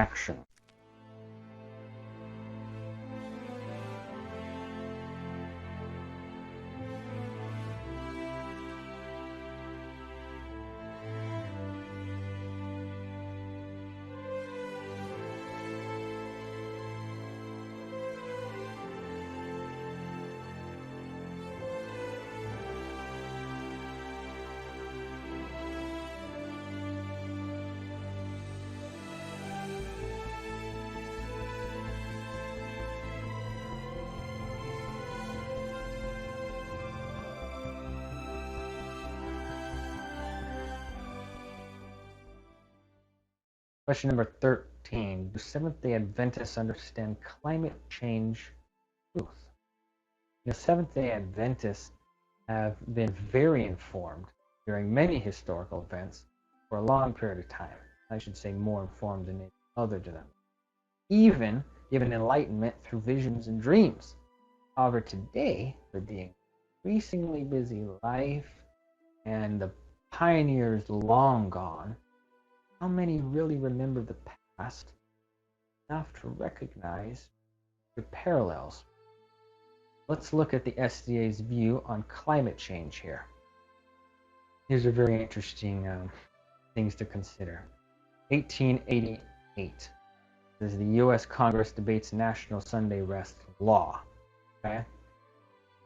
action. Question number 13. Do Seventh-day Adventists understand climate change truth? Seventh-day Adventists have been very informed during many historical events for a long period of time. I should say more informed than any other to them. Even given enlightenment through visions and dreams. However, today, with the increasingly busy life and the pioneers long gone, how many really remember the past enough to recognize the parallels? Let's look at the SDA's view on climate change here. These are very interesting things to consider. 1888. This is the U.S. Congress debates National Sunday Rest law. Okay?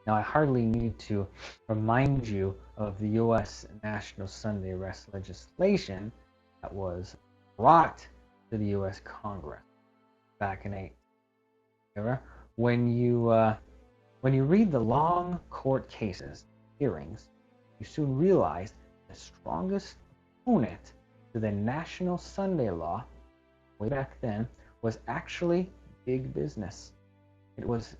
Now, I hardly need to remind you of the U.S. National Sunday Rest legislation that was brought to the U.S. Congress back in 18. When you read the long court cases, hearings, you soon realize the strongest opponent to the National Sunday Law way back then was actually big business. It was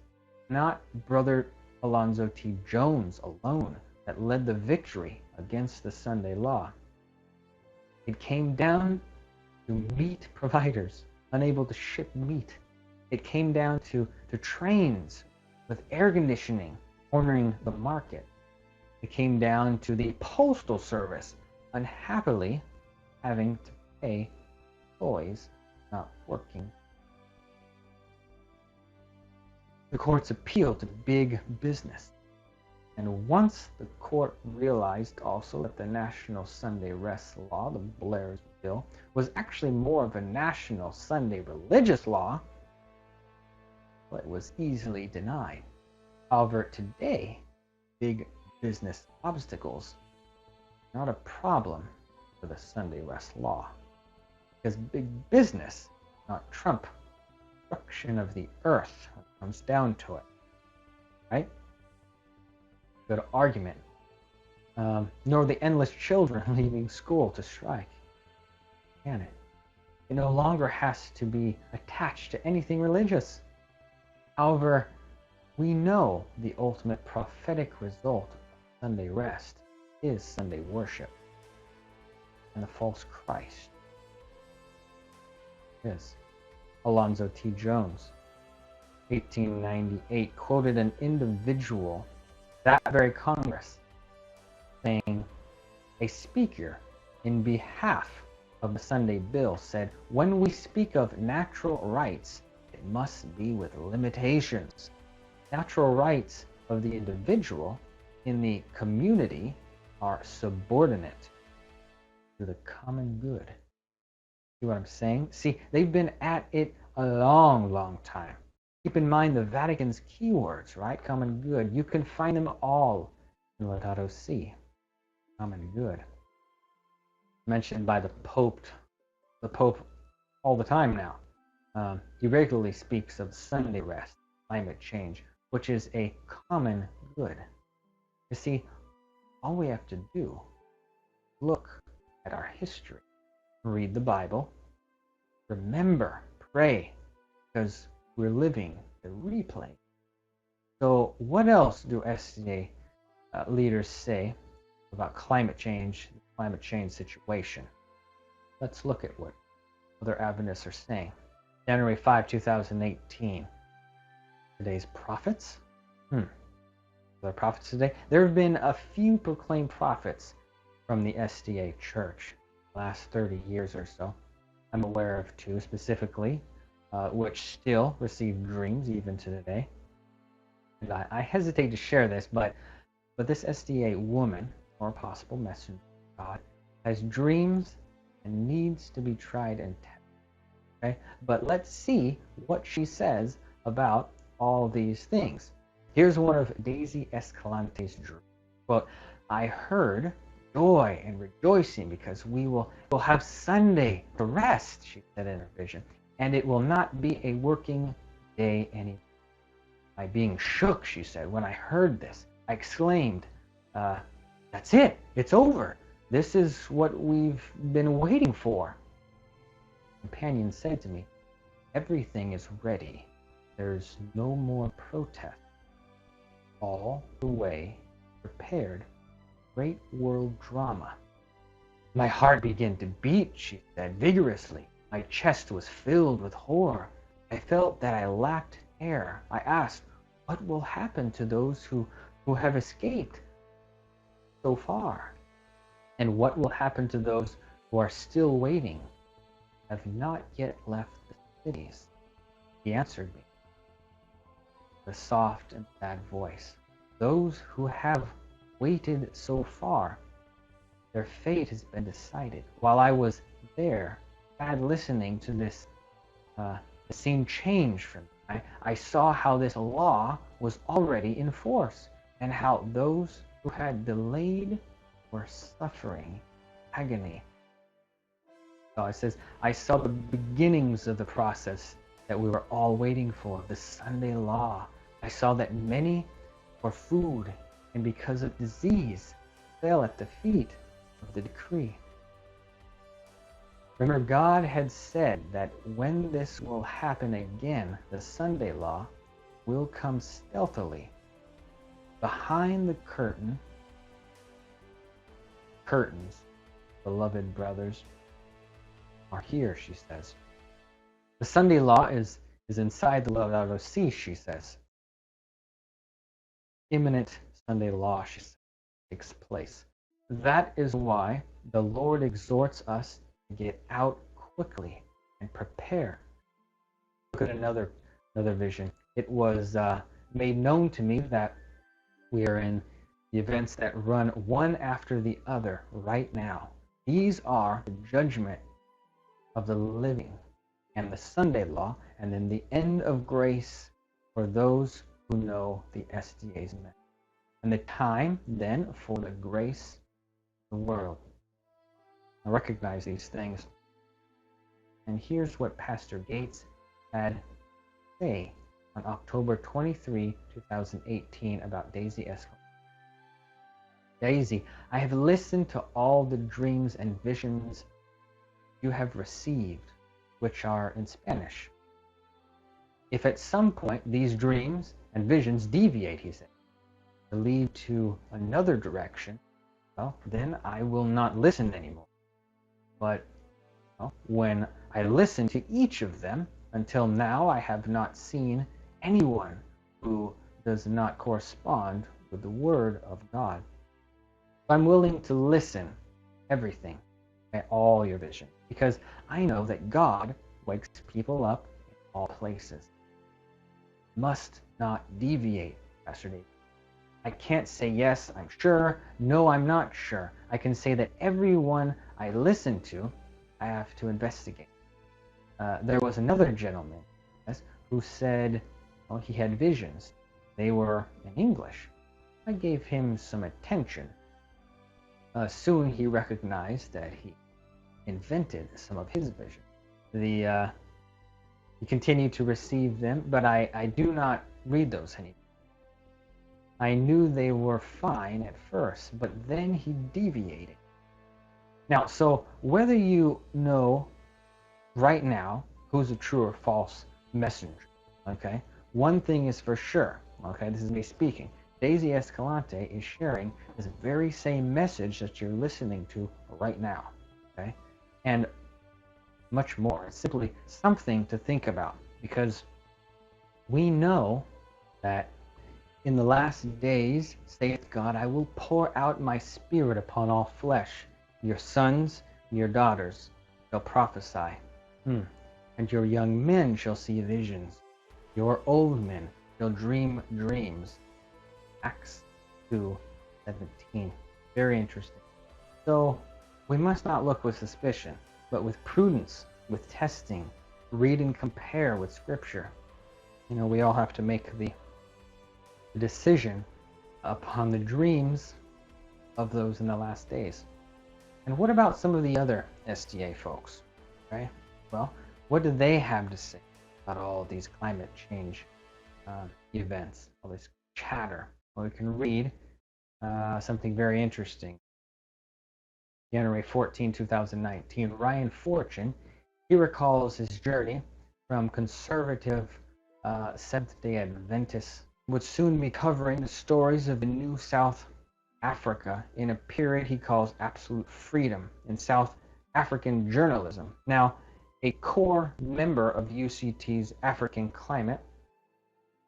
not Brother Alonzo T. Jones alone that led the victory against the Sunday Law. It came down to meat providers unable to ship meat. It came down to trains with air conditioning cornering the market. It came down to the Postal Service unhappily having to pay employees not working. The courts appealed to big business. And once the court realized also that the National Sunday Rest Law, the Blair's Bill, was actually more of a national Sunday religious law, well, it was easily denied. However, today, big business obstacles are not a problem for the Sunday Rest Law. Because big business, not Trump, destruction of the earth when it comes down to it. Right? Good argument. Nor the endless children leaving school to strike. Can it? It no longer has to be attached to anything religious. However, we know the ultimate prophetic result of Sunday rest is Sunday worship and the false Christ. Yes. Alonzo T. Jones, 1898, quoted an individual that very Congress saying, a speaker in behalf of the Sunday bill said, when we speak of natural rights, it must be with limitations. Natural rights of the individual in the community are subordinate to the common good. See what I'm saying? See, they've been at it a long, long time. Keep in mind the Vatican's keywords, right? Common good. You can find them all in Laudato Si. Common good. Mentioned by the Pope all the time now. He regularly speaks of Sunday rest, climate change, which is a common good. You see, all we have to do is look at our history, read the Bible, remember, pray, because we're living the replay. So what else do SCA leaders say about climate change, the climate change situation? Let's look at what other Adventists are saying. January 5, 2018. Today's prophets. Are there prophets today? There have been a few proclaimed prophets from the SDA Church the last 30 years or so. I'm aware of two specifically, which still receive dreams even to today. And I hesitate to share this, but this SDA woman, or possible messenger of God, has dreams and needs to be tried and tested. Okay? But let's see what she says about all these things. Here's one of Daisy Escalante's dreams. Quote, I heard joy and rejoicing because we'll have Sunday to rest, she said in her vision, and it will not be a working day anymore. My being shook, she said, when I heard this. I exclaimed, that's it, it's over. This is what we've been waiting for. The companion said to me, everything is ready. There's no more protest. All the way prepared. Great world drama. My heart began to beat, she said, vigorously. My chest was filled with horror. I felt that I lacked air. I asked, what will happen to those who have escaped so far? And what will happen to those who are still waiting, have not yet left the cities? He answered me, with a soft and sad voice. Those who have waited so far, their fate has been decided. While I was there, sad listening to this, the scene changed for me. I saw how this law was already in force, and how those who had delayed were suffering agony. So it says, I saw the beginnings of the process that we were all waiting for, the Sunday law. I saw that many, for food and because of disease, fell at the feet of the decree. Remember, God had said that when this will happen again, the Sunday law will come stealthily. Behind the curtains, beloved brothers, are here, she says. The Sunday law is inside the Laudato Si, she says. Imminent Sunday law, she says, takes place. That is why the Lord exhorts us to get out quickly and prepare. Look at another vision. It was made known to me that we are in the events that run one after the other right now. These are the judgment of the living and the Sunday law, and then the end of grace for those who know the SDA's message. And the time then for the grace of the world. I recognize these things. And here's what Pastor Gates had to say on October 23, 2018 about Daisy Escalante. Daisy, I have listened to all the dreams and visions you have received, which are in Spanish. If at some point these dreams and visions deviate, he said, to lead to another direction, well, then I will not listen anymore. But when I listen to each of them, until now I have not seen anyone who does not correspond with the Word of God. I'm willing to listen everything, all your vision, because I know that God wakes people up in all places. Must not deviate, Pastor David. I can't say yes, I'm sure, no, I'm not sure. I can say that everyone I listen to, I have to investigate. There was another gentleman who said he had visions. They were in English. I gave him some attention. Soon he recognized that he invented some of his visions. He continued to receive them, but I do not read those anymore. I knew they were fine at first, but then he deviated. Now, so whether you know right now who's a true or false messenger, okay, one thing is for sure, okay, this is me speaking. Daisy Escalante is sharing this very same message that you're listening to right now, okay, and much more. It's simply something to think about, because we know that in the last days, saith God, I will pour out my spirit upon all flesh. Your sons, your daughters shall prophesy. And your young men shall see visions. Your old men shall dream dreams. Acts 2:17. Very interesting. So we must not look with suspicion, but with prudence, with testing, read and compare with Scripture. We all have to make the decision upon the dreams of those in the last days. And what about some of the other SDA folks? Right? Well, what do they have to say about all these climate change events, all this chatter? Well, we can read something very interesting. January 14, 2019, Ryan Fortune, he recalls his journey from conservative Seventh-day Adventists, would soon be covering the stories of the new South Africa in a period he calls absolute freedom in South African journalism. Now, a core member of UCT's African Climate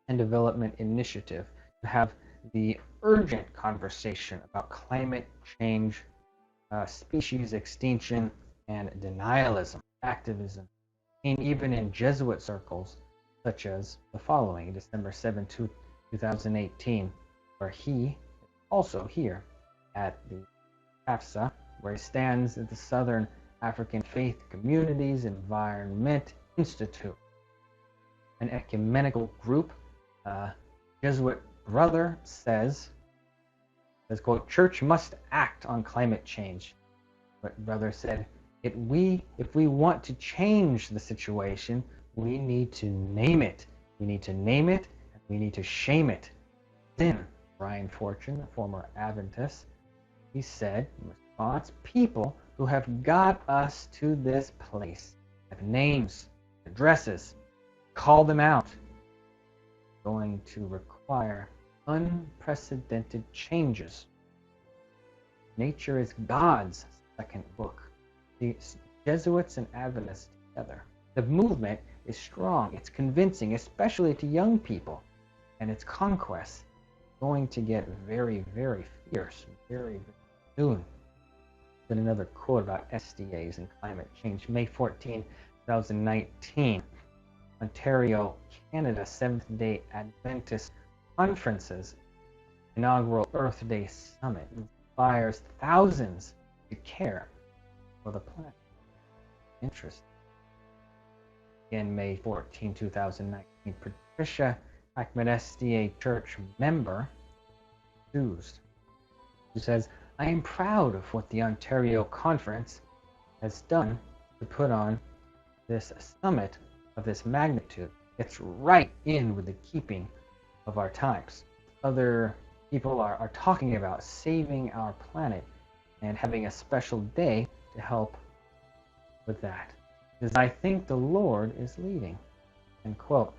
and Development Initiative to have the urgent conversation about climate change, species extinction, and denialism, activism, and even in Jesuit circles, such as the following, December 7, 2018, where he is also here at the FAFSA, where he stands at the Southern African Faith Communities Environment Institute, an ecumenical group. Jesuit brother says, quote, "Church must act on climate change." But brother said, if we want to change the situation, we need to name it. We need to name it, and we need to shame it. Then, Ryan Fortune, a former Adventist, he said in response, people who have got us to this place have names, addresses, call them out. Going to require unprecedented changes. Nature is God's second book. The Jesuits and Adventists together. The movement is strong. It's convincing, especially to young people. And its conquest is going to get very, very fierce, very, very soon. Then another quote about SDAs and climate change. May 14, 2019. Ontario, Canada, Seventh-day Adventist Conference's inaugural Earth Day Summit inspires thousands to care for the planet. Interesting. In May 14, 2019, Patricia Ackman, SDA Church member, who says, "I am proud of what the Ontario Conference has done to put on this summit of this magnitude. It's right in with the keeping of our times." Other people are talking about saving our planet and having a special day to help with that. Because I think the Lord is leading. End quote.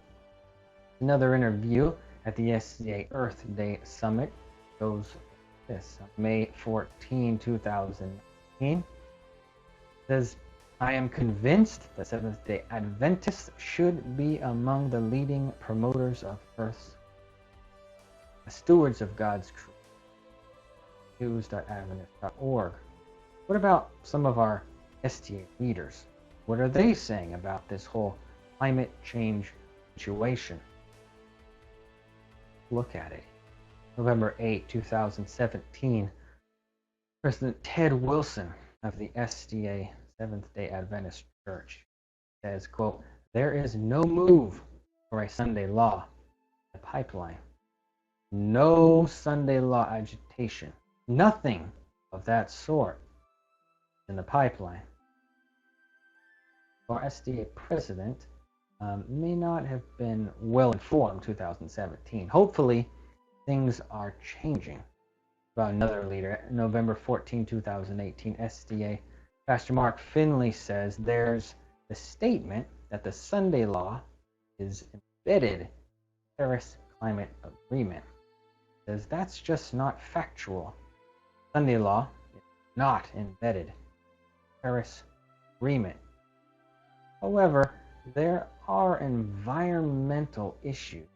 Another interview at the SDA Earth Day Summit goes this. May 14, 2019. Says, "I am convinced that Seventh-day Adventists should be among the leading promoters of Earth's stewards of God's creation." News.adventist.org. What about some of our SDA leaders? What are they saying about this whole climate change situation? Look at it. November 8, 2017, President Ted Wilson of the SDA Seventh-day Adventist Church says, quote, "There is no move for a Sunday law in the pipeline. No Sunday law agitation. Nothing of that sort in the pipeline." Our SDA president may not have been well informed 2017. Hopefully, things are changing. About another leader, November 14, 2018, SDA Pastor Mark Finley says there's the statement that the Sunday law is embedded in the Paris Climate Agreement. He says that's just not factual. Sunday law is not embedded in the Paris Agreement. However, there are environmental issues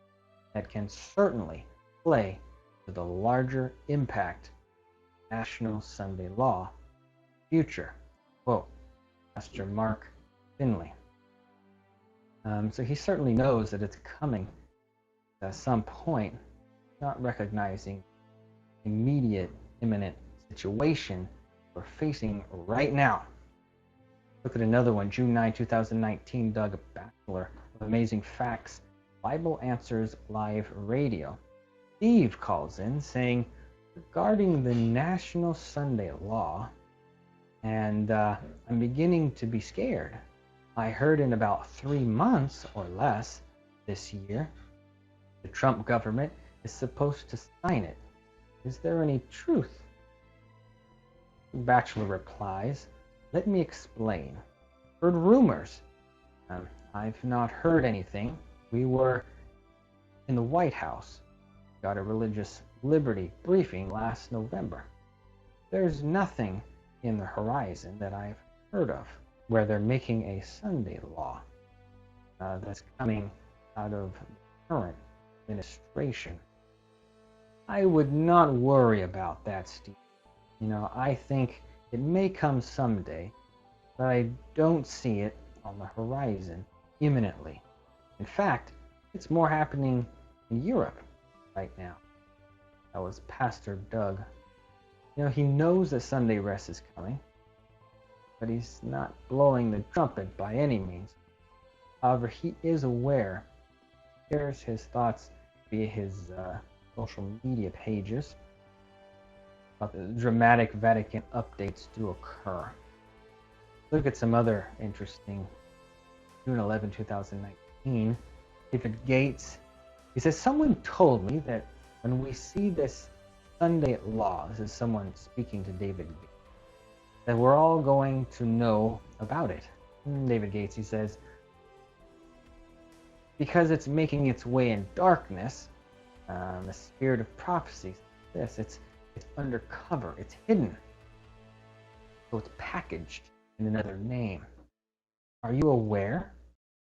that can certainly play to the larger impact of national Sunday law future. Quote, Pastor Mark Finley. So he certainly knows that it's coming at some point, not recognizing immediate, imminent situation we're facing right now. Look at another one, June 9, 2019, Doug Batchelor of Amazing Facts, Bible Answers Live Radio. Steve calls in saying, regarding the National Sunday Law, and I'm beginning to be scared. I heard in about 3 months or less this year, the Trump government is supposed to sign it. Is there any truth? Batchelor replies, let me explain. Heard rumors. I've not heard anything. We were in the White House. Got a religious liberty briefing last November. There's nothing in the horizon that I've heard of where they're making a Sunday law that's coming out of the current administration. I would not worry about that, Steve. I think it may come someday, but I don't see it on the horizon imminently. In fact, it's more happening in Europe right now. That was Pastor Doug. He knows that Sunday rest is coming, but he's not blowing the trumpet by any means. However, he is aware, shares his thoughts via his social media pages about the dramatic Vatican updates do occur. Look at some other interesting. June 11, 2019, David Gates, he says, someone told me that when we see this Sunday law, this is someone speaking to David Gates, that we're all going to know about it. David Gates, he says, because it's making its way in darkness, the spirit of prophecy, it's undercover, it's hidden. So it's packaged in another name. Are you aware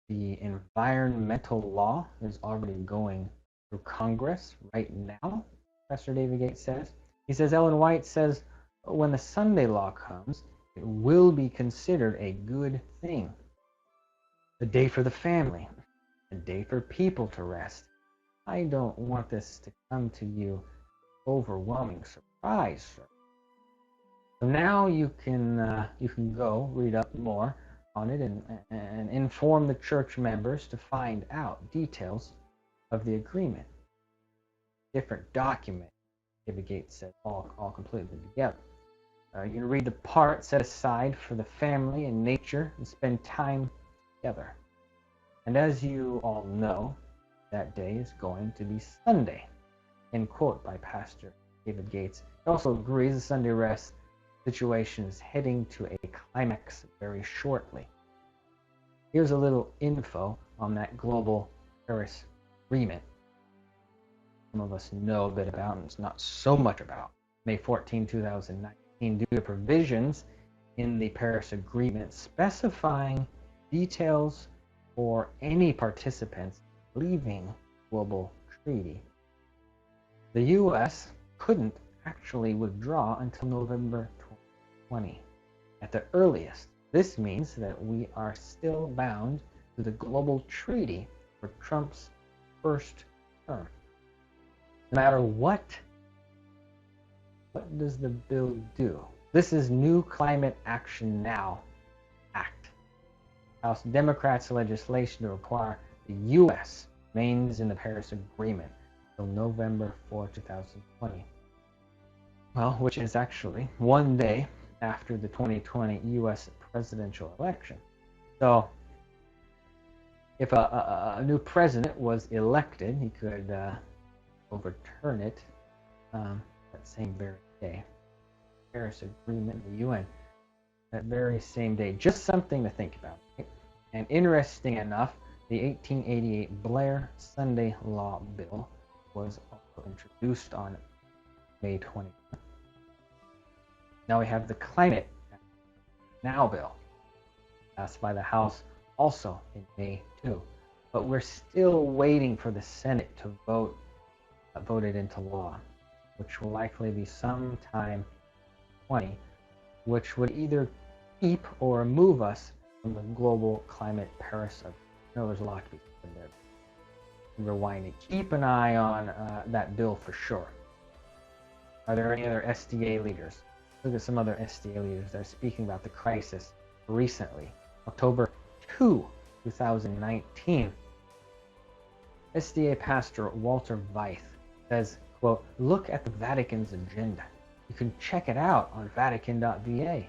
the environmental law is already going through Congress right now? Professor David Gates says. He says, Ellen White says, when the Sunday law comes, it will be considered a good thing. A day for the family, a day for people to rest. I don't want this to come to you overwhelming surprise, sir. So now you can go read up more on it and inform the church members to find out details of the agreement. Different document, David Gates said, all completely together. You can read the part set aside for the family and nature and spend time together. And as you all know, that day is going to be Sunday. End quote by Pastor David Gates. He also agrees the Sunday rest situation is heading to a climax very shortly. Here's a little info on that global Paris agreement. Some of us know a bit about, and it's not so much about. May 14, 2019, due to provisions in the Paris Agreement specifying details for any participants leaving global treaty. The U.S. couldn't actually withdraw until November 2020 at the earliest. This means that we are still bound to the global treaty for Trump's first term. No matter what does the bill do? This is New Climate Action Now Act. House Democrats' legislation to require the U.S. remains in the Paris Agreement until November 4, 2020. Well, which is actually one day after the 2020 U.S. presidential election. So, if a new president was elected, he could overturn it that same very day. Paris Agreement, the UN, that very same day. Just something to think about. Right? And interesting enough, the 1888 Blair Sunday Law Bill was also introduced on May 20th. Now we have the Climate Now Bill, passed by the House also in May 2. But we're still waiting for the Senate to vote it into law, which will likely be sometime 20, which would either keep or remove us from the global climate Paris No, there's a lot to be said there. Rewinding. Keep an eye on that bill for sure. Are there any other SDA leaders? Look at some other SDA leaders that are speaking about the crisis recently. October 2, 2019. SDA pastor Walter Veith says, quote, look at the Vatican's agenda. You can check it out on Vatican.va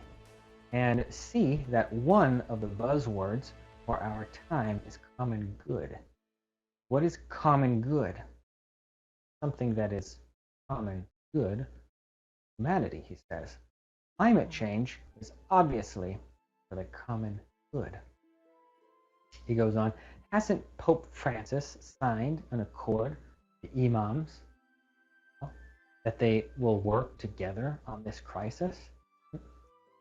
and see that one of the buzzwords for our time is common good. What is common good? Something that is common good. Humanity, he says. Climate change is obviously for the common good. He goes on, hasn't Pope Francis signed an accord with the imams that they will work together on this crisis?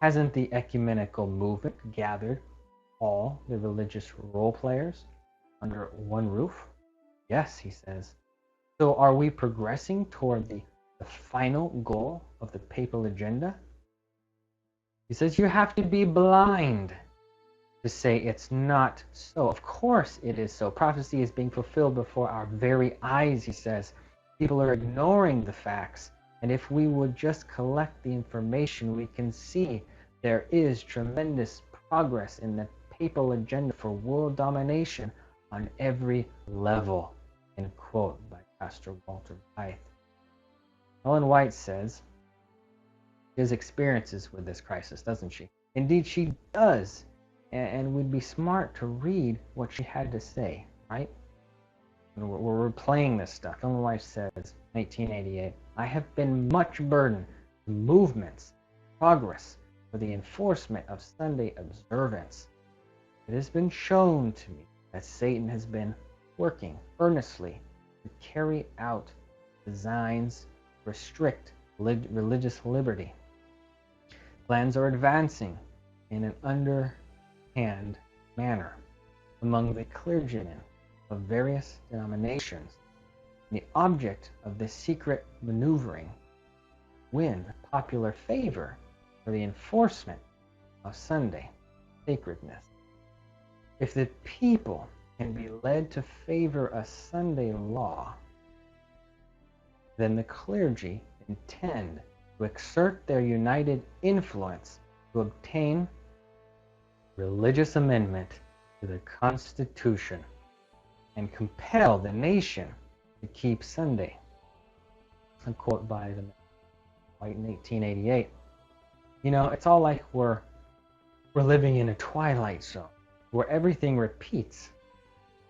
Hasn't the ecumenical movement gathered all the religious role players under one roof? Yes, he says. So are we progressing toward the final goal of the papal agenda? He says you have to be blind to say it's not so. Of course it is so. Prophecy is being fulfilled before our very eyes, he says. People are ignoring the facts. And if we would just collect the information, we can see there is tremendous progress in the papal agenda for world domination on every level. End quote by Pastor Walter Veith. Ellen White says she has experiences with this crisis, doesn't she? Indeed, she does. And we'd be smart to read what she had to say, right? We're replaying this stuff. Ellen White says, 1988, I have been much burdened with movements, progress for the enforcement of Sunday observance. It has been shown to me that Satan has been working earnestly to carry out designs to restrict religious liberty. Plans are advancing in an underhand manner among the clergymen of various denominations. The object of this secret maneuvering win popular favor for the enforcement of Sunday sacredness. If the people can be led to favor a Sunday law, then the clergy intend to exert their united influence to obtain religious amendment to the Constitution and compel the nation to keep Sunday. A quote by the White in 1888. You know, it's all like we're living in a twilight zone where everything repeats.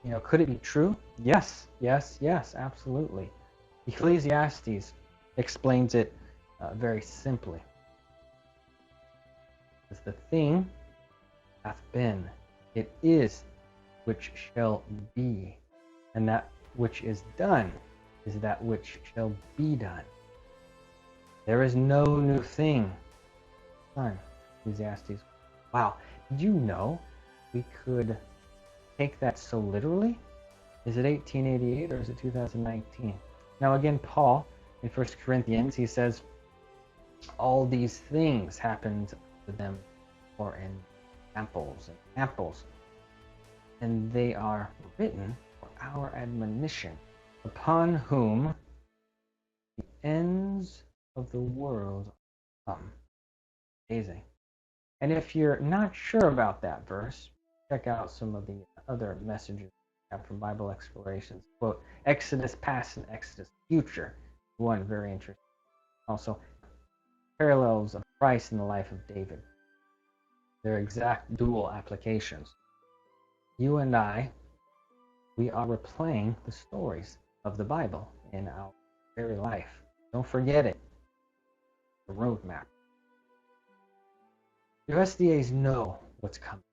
You know, could it be true? Yes, yes, yes, absolutely. Ecclesiastes explains it very simply. As the thing hath been, it is which shall be, and that which is done is that which shall be done. There is no new thing. Son, Ecclesiastes. Wow, did you know we could take that so literally? Is it 1888 or is it 2019? Now again, Paul in 1 Corinthians, he says, all these things happened to them for examples, and they are written for our admonition, upon whom the ends of the world come. Amazing. And if you're not sure about that verse, check out some of the other messages we have from Bible Explorations. Quote, Exodus past and Exodus future. One very interesting. Also, parallels of Christ in the life of David. They're exact dual applications. You and I, we are replaying the stories of the Bible in our very life. Don't forget it. The roadmap. Your SDAs know what's coming.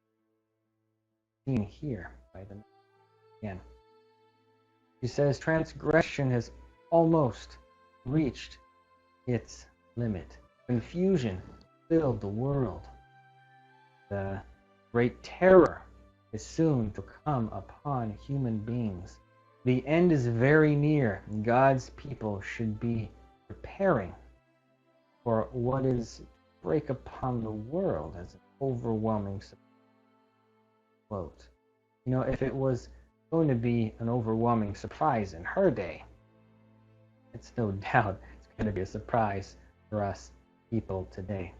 Seen here by them again. He says transgression has almost reached its limit. Confusion filled the world. The great terror is soon to come upon human beings. The end is very near. God's people should be preparing for what is to break upon the world as an overwhelming quote. You know, if it was going to be an overwhelming surprise in her day, it's no doubt it's going to be a surprise for us people today.